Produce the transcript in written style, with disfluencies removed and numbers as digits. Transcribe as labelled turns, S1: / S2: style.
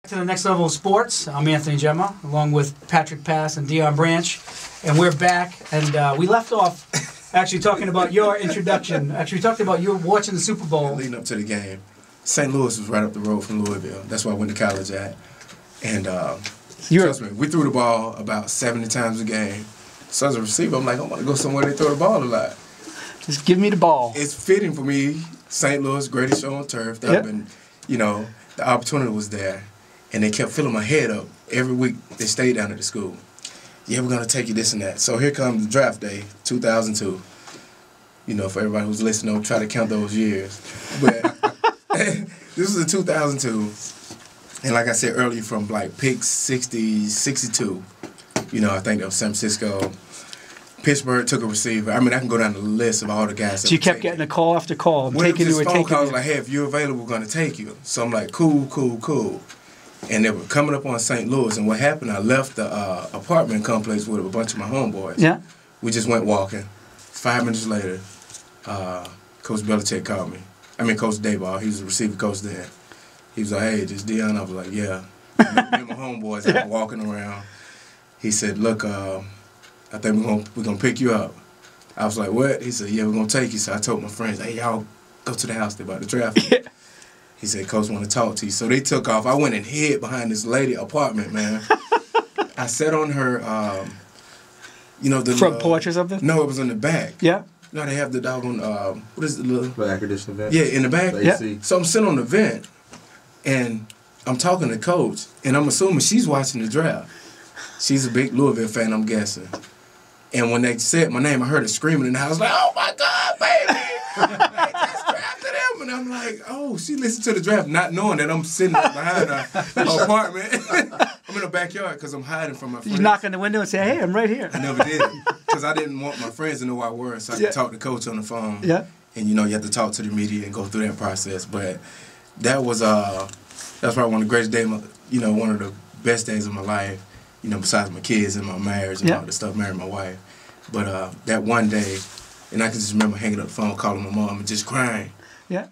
S1: To the next level of sports. I'm Anthony Gemma, along with Patrick Pass and Deion Branch, and we're back. And we left off actually talking about your introduction. Actually, we talked about you watching the Super Bowl.
S2: Leading up to the game, St. Louis was right up the road from Louisville. That's where I went to college at. And trust me, we threw the ball about 70 times a game. So as a receiver, I'm like, I want to go somewhere they throw the ball a lot.
S1: Just give me the ball.
S2: It's fitting for me. St. Louis, greatest show on turf. That been, you know, the opportunity was there. And they kept filling my head up every week. They stayed down at the school. Yeah, we're going to take you this and that. So here comes the draft day, 2002. You know, for everybody who's listening, don't try to count those years. But this was in 2002. And like I said earlier, from like pick 60, 62, you know, I think that was San Francisco. Pittsburgh took a receiver. I mean, I can go down the list of all the guys.
S1: So you kept getting a call after call.
S2: When it was phone calls like, hey, if you're available, we're going to take you. So I'm like, cool, cool, cool. And they were coming up on St. Louis, and what happened, I left the apartment complex with a bunch of my homeboys.
S1: Yeah.
S2: We just went walking. 5 minutes later, Coach Belichick called me. I mean, Coach Dayball. He was the receiver coach then. He was like, hey, just Deion. I was like, yeah. Me and my homeboys out walking around. He said, look, I think we're gonna pick you up. I was like, what? He said, yeah, we're going to take you. So I told my friends, hey, y'all go to the house. They're about to draft me. He said, Coach, want to talk to you. So they took off. I went and hid behind this lady apartment, man. I sat on her, you know, the
S1: front porch or something?
S2: No, it was in the back.
S1: Yeah.
S2: You know, they have the doggone, what is it? The
S3: air conditioning vent?
S2: Yeah, in the back.
S3: Yeah.
S2: So I'm sitting on the vent, and I'm talking to Coach, and I'm assuming she's watching the draft. She's a big Louisville fan, I'm guessing. And when they said my name, I heard her screaming in the house, like, oh, my God, baby! They just drafted him. And I'm like, oh, she listened to the draft, not knowing that I'm sitting behind her apartment. I'm in the backyard because I'm hiding from my friends.
S1: You knock on the window and say, hey, I'm right here.
S2: I never did, because I didn't want my friends to know where I were, so I could talk to Coach on the phone.
S1: Yeah.
S2: And, you know, you have to talk to the media and go through that process. But that was probably one of the greatest days, you know, one of the best days of my life. You know, besides my kids and my marriage and all the stuff, married my wife. But that one day, and I can just remember hanging up the phone, calling my mom, and just crying.
S1: Yeah.